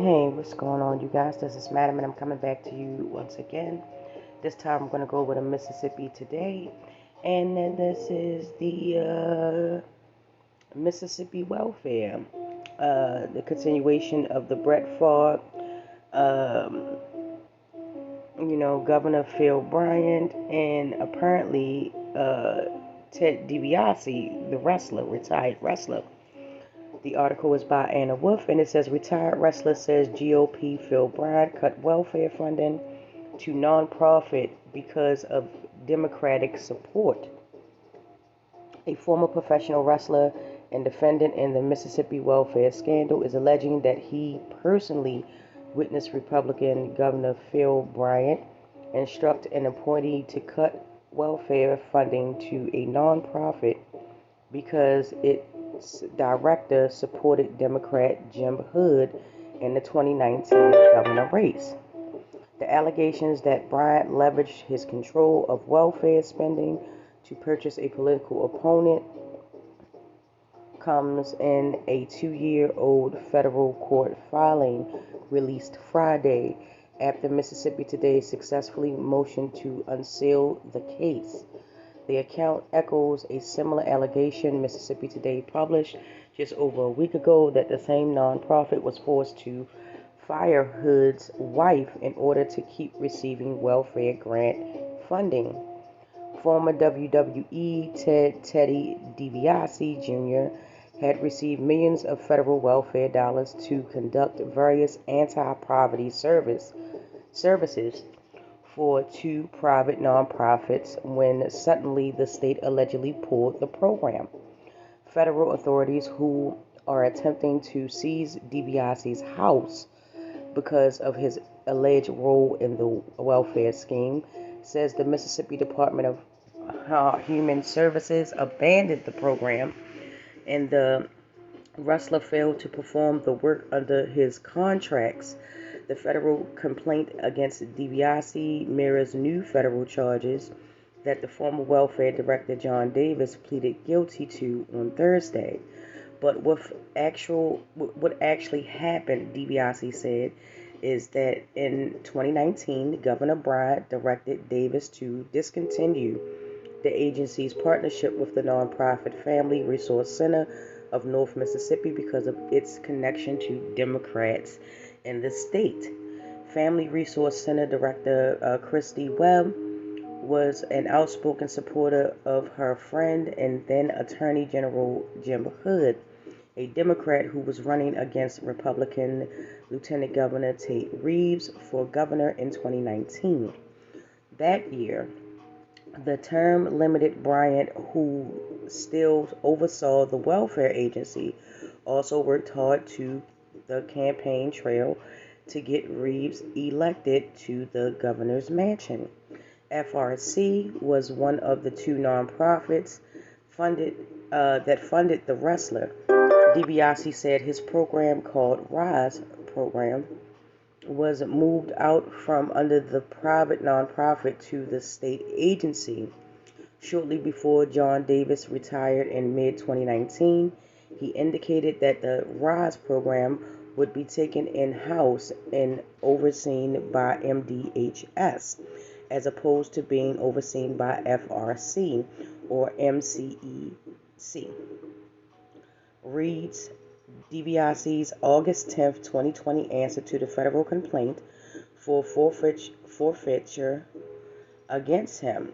Hey, what's going on, you guys? This is Madam, and I'm coming back to you once again. This time I'm going to go over to Mississippi today, and then this is the Mississippi welfare, the continuation of the Brett Favre, um, Governor Phil Bryant, and apparently Ted DiBiase, the wrestler, retired wrestler. The article is by Anna Wolf, and it says retired wrestler says GOP Phil Bryant cut welfare funding to nonprofit because of Democratic support. A former professional wrestler and defendant in the Mississippi welfare scandal is alleging that he personally witnessed Republican Governor Phil Bryant instruct an appointee to cut welfare funding to a nonprofit because its director supported Democrat Jim Hood in the 2019 governor race. The allegations that Bryant leveraged his control of welfare spending to purchase a political opponent comes in a 2-year-old federal court filing released Friday after Mississippi Today successfully motioned to unseal the case. The account echoes a similar allegation Mississippi Today published just over a week ago that the same nonprofit was forced to fire Hood's wife in order to keep receiving welfare grant funding. Former WWE Teddy DiBiase Jr. had received millions of federal welfare dollars to conduct various anti-poverty services for two private nonprofits when suddenly the state allegedly pulled the program. Federal authorities, who are attempting to seize DiBiase's house because of his alleged role in the welfare scheme, says the Mississippi Department of Human Services abandoned the program and the wrestler failed to perform the work under his contracts. The federal complaint against DiBiase mirrors new federal charges that the former welfare director John Davis pleaded guilty to on Thursday. But what actually happened, DiBiase said, is that in 2019, Governor Bryant directed Davis to discontinue the agency's partnership with the nonprofit Family Resource Center of North Mississippi because of its connection to Democrats in the state. Family Resource Center Director Christy Webb was an outspoken supporter of her friend and then Attorney General Jim Hood, a Democrat who was running against Republican Lieutenant Governor Tate Reeves for governor in 2019. That year, the term limited Bryant, who still oversaw the welfare agency, also worked hard to the campaign trail to get Reeves elected to the governor's mansion. FRC was one of the two nonprofits that funded the wrestler. DiBiase said his program, called RISE program, was moved out from under the private nonprofit to the state agency. Shortly before John Davis retired in mid-2019, he indicated that the RISE program would be taken in-house and overseen by MDHS, as opposed to being overseen by FRC or MCEC. Reads DiBiase's August 10, 2020 answer to the federal complaint for forfeiture against him.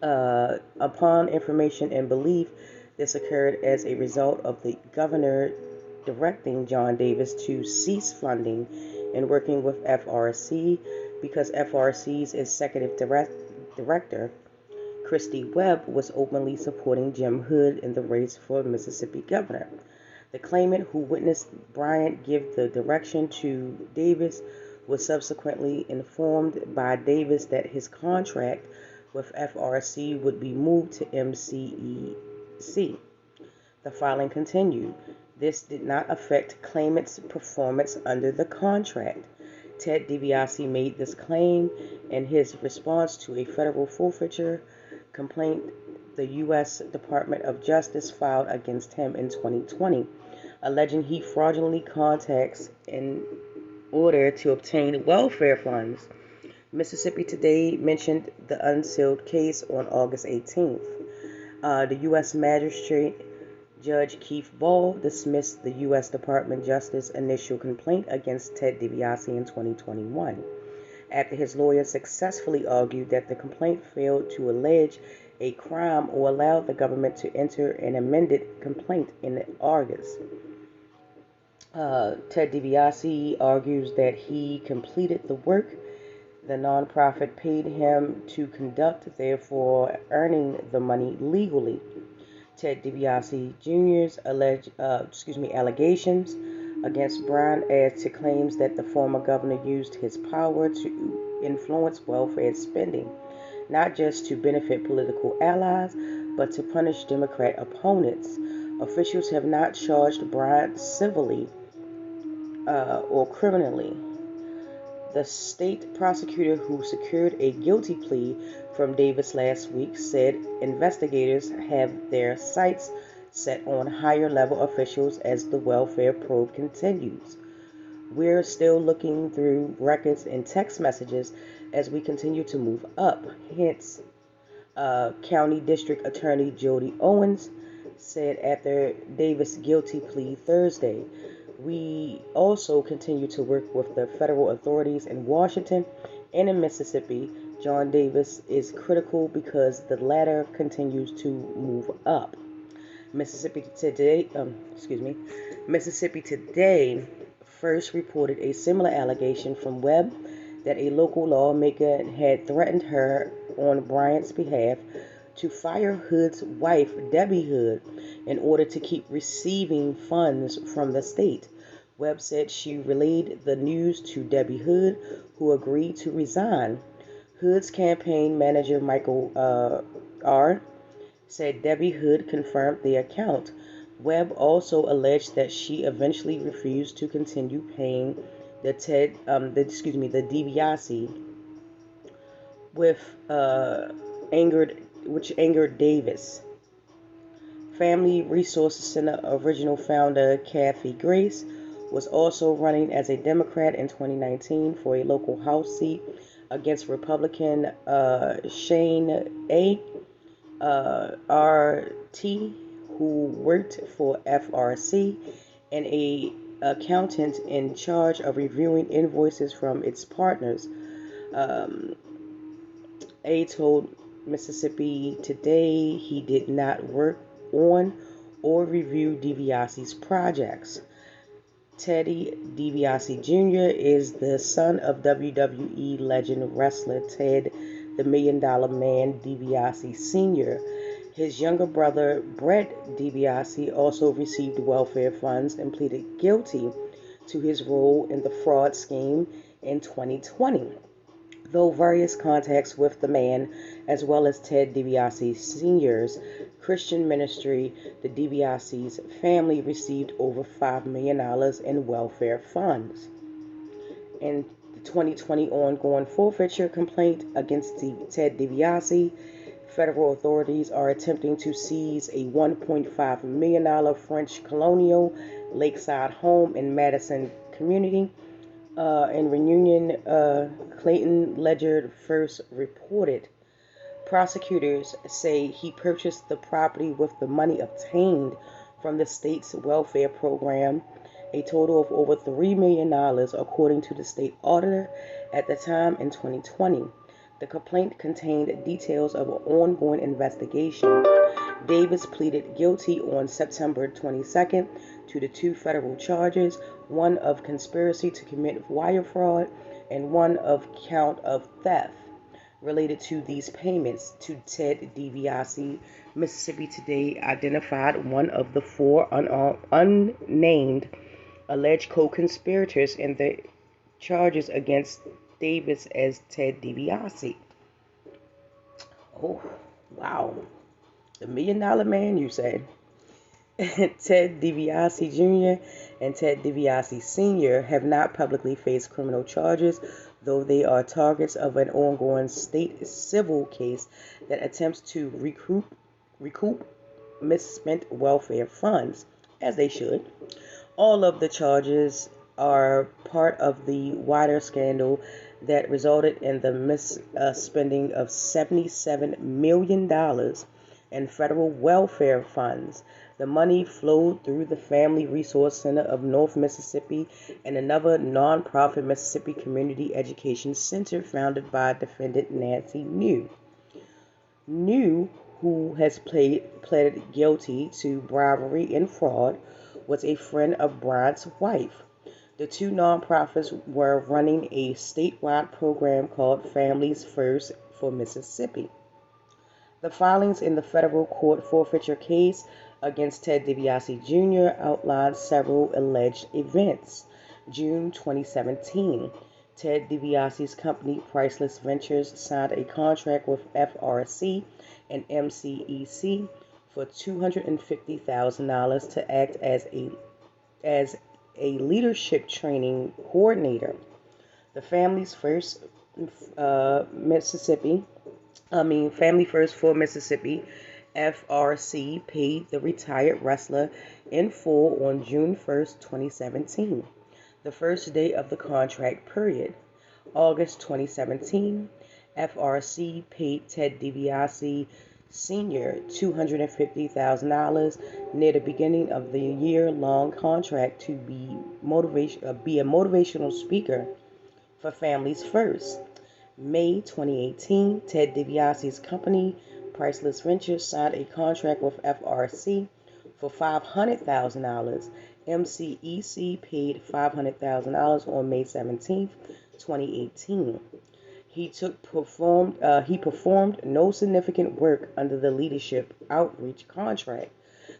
Upon information and belief, this occurred as a result of the governor directing John Davis to cease funding and working with FRC because FRC's executive director, Christy Webb, was openly supporting Jim Hood in the race for Mississippi governor. The claimant, who witnessed Bryant give the direction to Davis, was subsequently informed by Davis that his contract with FRC would be moved to MCEC. The filing continued. This did not affect claimant's performance under the contract. Ted DiBiase made this claim in his response to a federal forfeiture complaint the U.S. Department of Justice filed against him in 2020. alleging he fraudulently contacts in order to obtain welfare funds. Mississippi Today mentioned the unsealed case on August 18th. The U.S. Magistrate Judge Keith Ball dismissed the U.S. Department of Justice's initial complaint against Ted DiBiase in 2021, after his lawyer successfully argued that the complaint failed to allege a crime or allow the government to enter an amended complaint in August. Ted DiBiase argues that he completed the work the nonprofit paid him to conduct, therefore earning the money legally. Ted DiBiase Jr.'s allegations against Bryant add to claims that the former governor used his power to influence welfare spending, not just to benefit political allies, but to punish Democrat opponents. Officials have not charged Bryant civilly or criminally. The state prosecutor who secured a guilty plea from Davis last week said investigators have their sights set on higher-level officials as the welfare probe continues. We're still looking through records and text messages as we continue to move up. Hence, County District Attorney Jody Owens said after Davis' guilty plea Thursday. We also continue to work with the federal authorities in Washington and in Mississippi. John Davis is critical because the latter continues to move up. Mississippi Today first reported a similar allegation from Webb that a local lawmaker had threatened her on Bryant's behalf to fire Hood's wife, Debbie Hood, in order to keep receiving funds from the state. Webb said she relayed the news to Debbie Hood, who agreed to resign. Hood's campaign manager, Michael R., said Debbie Hood confirmed the account. Webb also alleged that she eventually refused to continue paying the DiBiase, which angered Davis. Family Resource Center original founder Kathy Grace was also running as a Democrat in 2019 for a local House seat against Republican Shane A. R.T., who worked for FRC, and a accountant in charge of reviewing invoices from its partners. A told Mississippi Today he did not work on or review DiBiase's projects. Teddy DiBiase Jr. is the son of WWE legend wrestler Ted the Million Dollar Man DiBiase Sr. His younger brother Brett DiBiase also received welfare funds and pleaded guilty to his role in the fraud scheme in 2020. Though various contacts with the man, as well as Ted DiBiase Sr.'s Christian ministry, the DiBiase's family received over $5 million in welfare funds. In the 2020 ongoing forfeiture complaint against Ted DiBiase, federal authorities are attempting to seize a $1.5 million French colonial lakeside home in Madison community. In Reunion, Clayton Ledger first reported. Prosecutors say he purchased the property with the money obtained from the state's welfare program, a total of over $3 million, according to the state auditor at the time in 2020. The complaint contained details of an ongoing investigation. Davis pleaded guilty on September 22nd to the two federal charges, one of conspiracy to commit wire fraud and one of count of theft related to these payments to Ted DiBiase. Mississippi Today identified one of the four unnamed alleged co-conspirators in the charges against Davis as Ted DiBiase. Oh, wow. The $1 Million Man, you say? Ted DiBiase Jr. and Ted DiBiase Sr. have not publicly faced criminal charges, though they are targets of an ongoing state civil case that attempts to recoup misspent welfare funds, as they should. All of the charges are part of the wider scandal that resulted in the misspending of $77 million in federal welfare funds. The money flowed through the Family Resource Center of North Mississippi and another nonprofit Mississippi Community Education Center founded by defendant Nancy New, who has pleaded guilty to bribery and fraud, was a friend of Bryant's wife. The two nonprofits were running a statewide program called Families First for Mississippi. The filings in the federal court forfeiture case against Ted DiBiase Jr. outlined several alleged events. June 2017, Ted DiBiase's company Priceless Ventures signed a contract with FRC and MCEC for $250,000 to act as a leadership training coordinator. The Families First Family First for Mississippi, FRC, paid the retired wrestler in full on June 1st, 2017, the first day of the contract period. August 2017, FRC paid Ted DiBiase Sr. $250,000 near the beginning of the year-long contract to be a motivational speaker for Families First. May 2018, Ted DiBiase's company, Priceless Ventures, signed a contract with FRC for $500,000. MCEC paid $500,000 on May 17, 2018. He performed no significant work under the leadership outreach contract,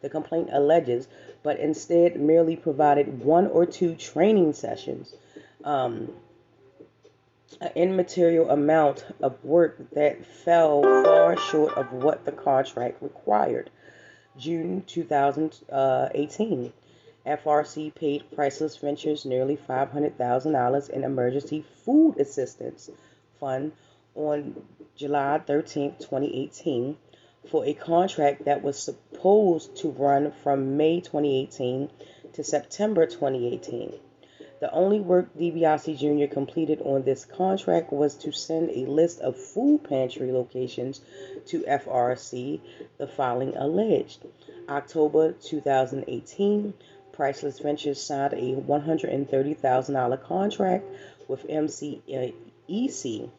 the complaint alleges, but instead merely provided one or two training sessions. An immaterial amount of work that fell far short of what the contract required. June 2018, FRC paid Priceless Ventures nearly $500,000 in emergency food assistance fund on July 13, 2018, for a contract that was supposed to run from May 2018 to September 2018. The only work DiBiase Jr. completed on this contract was to send a list of food pantry locations to FRC, the filing alleged. October 2018, Priceless Ventures signed a $130,000 contract with MCEC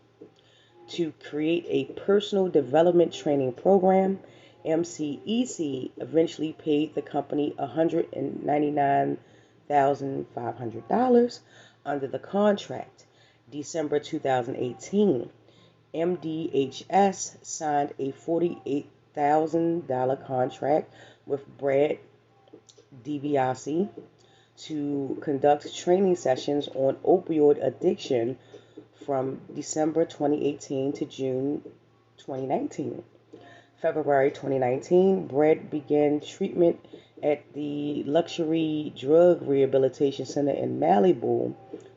to create a personal development training program. MCEC eventually paid the company $199,500 under the contract. December 2018, MDHS signed a $48,000 contract with Brad DiBiase to conduct training sessions on opioid addiction from December 2018 to June 2019. February 2019, Brett began treatment at the luxury drug rehabilitation center in Malibu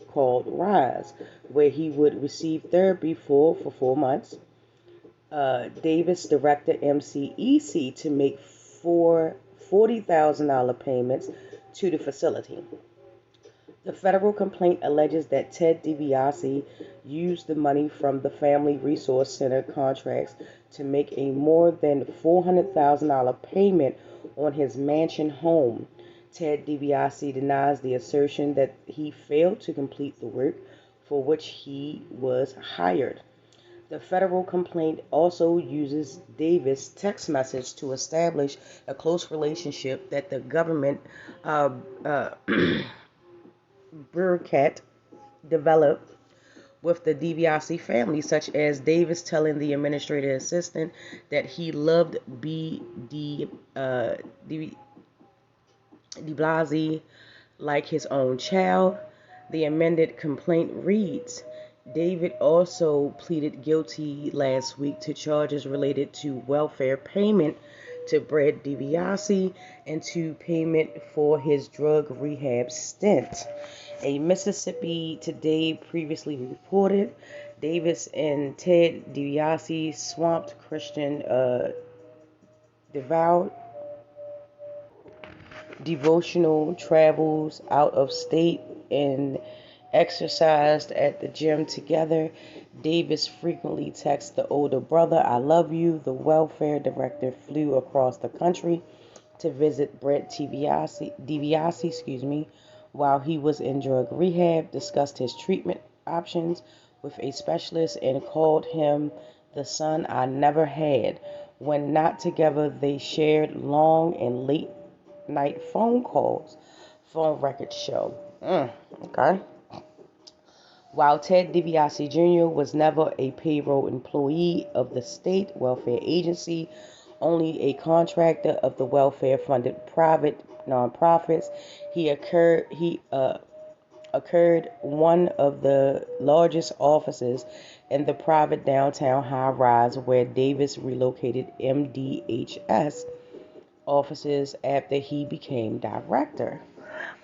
called Rise, where he would receive therapy for 4 months. Davis directed MCEC to make four $40,000 payments to the facility. The federal complaint alleges that Ted DiBiase used the money from the Family Resource Center contracts to make a more than $400,000 payment on his mansion home. Ted DiBiase denies the assertion that he failed to complete the work for which he was hired. The federal complaint also uses Davis' text message to establish a close relationship that the government bureaucrat developed with the DiBiase family, such as Davis telling the administrative assistant that he loved DiBiase like his own child. The amended complaint reads, David also pleaded guilty last week to charges related to welfare payment to Brad DiBiase and to payment for his drug rehab stint. A Mississippi Today previously reported Davis and Ted DiBiase swamped Christian devout devotional travels out of state, and exercised at the gym together. Davis frequently texts the older brother, "I love you." The welfare director flew across the country to visit Brett DiBiase, while he was in drug rehab, discussed his treatment options with a specialist, and called him the son I never had. When not together, they shared long and late night phone calls, phone records show. Okay. While Ted DiBiase Jr. was never a payroll employee of the state welfare agency, only a contractor of the welfare-funded private nonprofits, he occurred one of the largest offices in the private downtown high-rise where Davis relocated MDHS offices after he became director.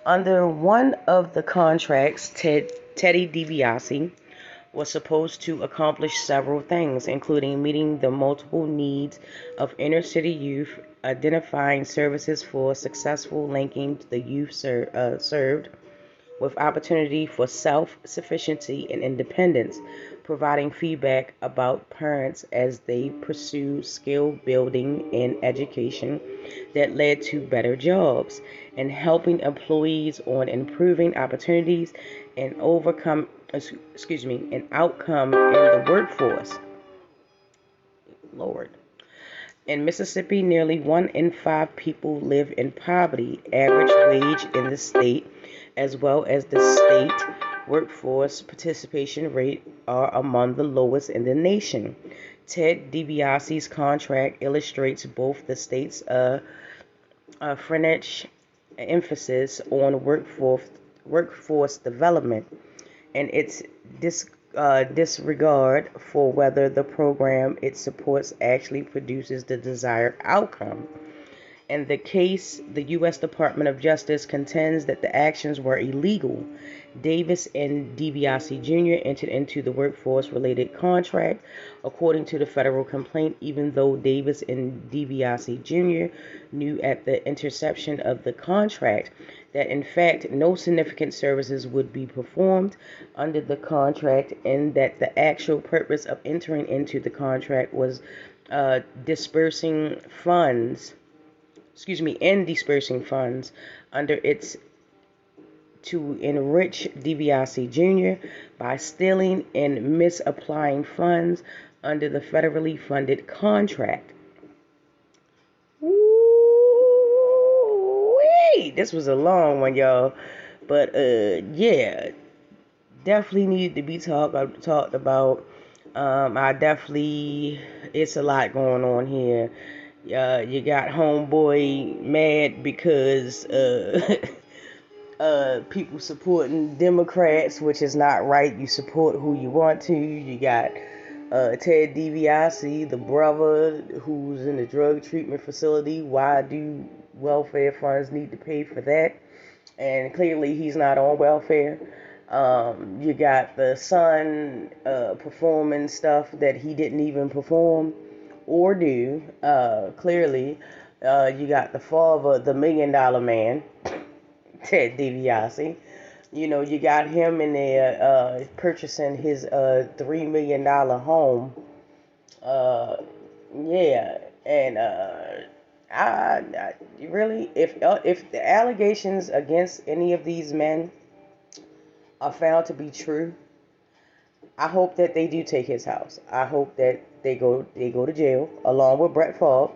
Under one of the contracts, Teddy DiBiase was supposed to accomplish several things, including meeting the multiple needs of inner-city youth, identifying services for successful linking the youth served with opportunity for self-sufficiency and independence, providing feedback about parents as they pursue skill building and education that led to better jobs, and helping employees on improving opportunities and an outcome in the workforce. Lord. In Mississippi, nearly 1 in 5 people live in poverty. Average wage in the state, as well as the state workforce participation rate, are among the lowest in the nation. Ted DiBiase's contract illustrates both the state's frenetic emphasis on workforce development and its disregard for whether the program it supports actually produces the desired outcome. In the case, the U.S. Department of Justice contends that the actions were illegal. Davis and DiBiase Jr. entered into the workforce-related contract, according to the federal complaint, even though Davis and DiBiase Jr. knew at the inception of the contract that, in fact, no significant services would be performed under the contract, and that the actual purpose of entering into the contract was dispersing funds under its to enrich DiBiase Jr. by stealing and misapplying funds under the federally funded contract. Woo-wee! This was a long one, y'all. But, yeah, definitely needed to be talked about. It's a lot going on here. You got homeboy mad because people supporting Democrats, which is not right. You support who you want to. You got Ted DiBiase, the brother who's in the drug treatment facility. Why do welfare funds need to pay for that? And clearly he's not on welfare. You got the son performing stuff that he didn't even perform or do. Clearly, you got the father, the $1 million man, Ted DiBiase. You got him in there purchasing his $3 million home. Yeah, and I really, if the allegations against any of these men are found to be true, I hope that they do take his house. I hope that they go to jail along with Brett Favre.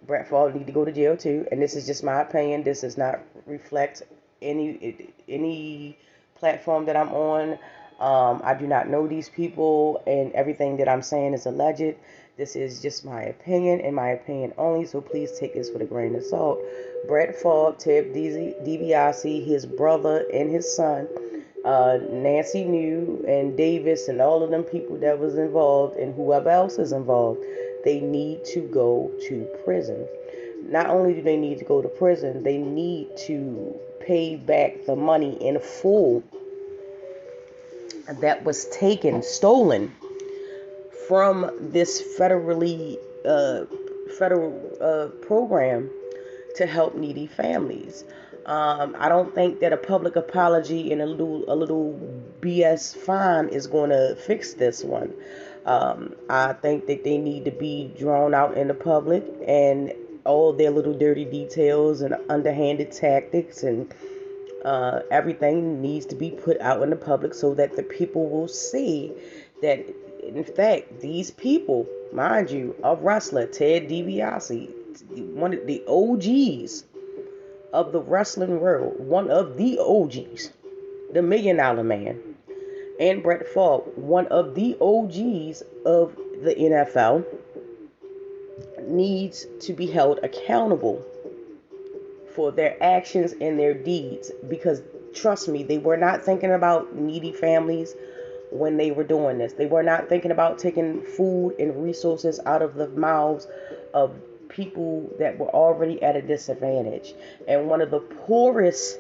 Brett Favre need to go to jail too. And this is just my opinion. This does not reflect any platform that I'm on. I do not know these people, and everything that I'm saying is alleged. This is just my opinion and my opinion only. So please take this with a grain of salt. Brett Favre, Ted DiBiase, his brother, and his son. Nancy New and Davis and all of them people that was involved and whoever else is involved, they need to go to prison. Not only do they need to go to prison, they need to pay back the money in full that was stolen from this federal program to help needy families. I don't think that a public apology and a little BS fine is going to fix this one. I think that they need to be drawn out in the public, and all their little dirty details and underhanded tactics and everything needs to be put out in the public so that the people will see that, in fact, these people, mind you, a wrestler, Ted DiBiase, one of the OGs of the wrestling world, one of the OGs, the $1 Million Man, and Brett Favre, one of the OGs of the NFL, needs to be held accountable for their actions and their deeds, because trust me, they were not thinking about needy families when they were doing this. They were not thinking about taking food and resources out of the mouths of people that were already at a disadvantage. And one of the poorest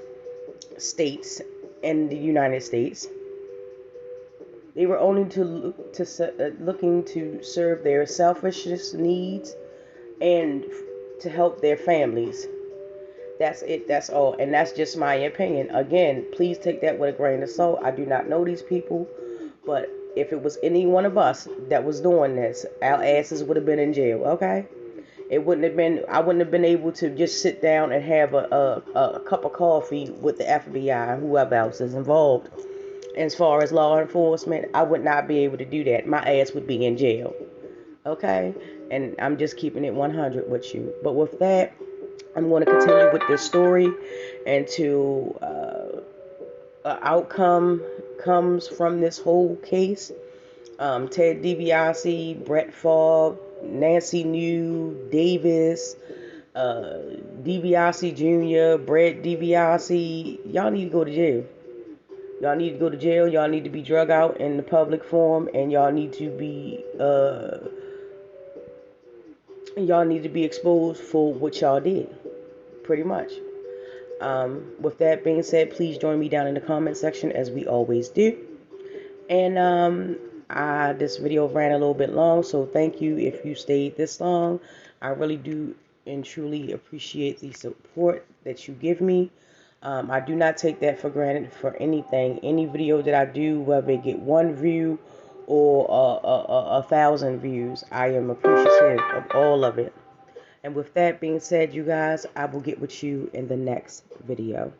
states in the United States, they were only looking to serve their selfish needs and to help their families. That's it. That's all. And that's just my opinion. Again, please take that with a grain of salt. I do not know these people, but if it was any one of us that was doing this, our asses would have been in jail. Okay? It wouldn't have been. I wouldn't have been able to just sit down and have a cup of coffee with the FBI and whoever else is involved. As far as law enforcement, I would not be able to do that. My ass would be in jail. Okay? And I'm just keeping it 100 with you. But with that, I'm going to continue with this story until an outcome comes from this whole case. Ted DiBiase, Brett Favre, Nancy New, Davis, DiBiase Jr., Brett DiBiase, y'all need to go to jail. Y'all need to go to jail. Y'all need to be drug out in the public forum, and y'all need to be exposed for what y'all did. Pretty much. With that being said, please join me down in the comment section as we always do. And this video ran a little bit long, so thank you if you stayed this long. I really do and truly appreciate the support that you give me. I do not take that for granted for anything. Any video that I do, whether it get 1 view or 1,000 views, I am appreciative of all of it. And with that being said, you guys, I will get with you in the next video.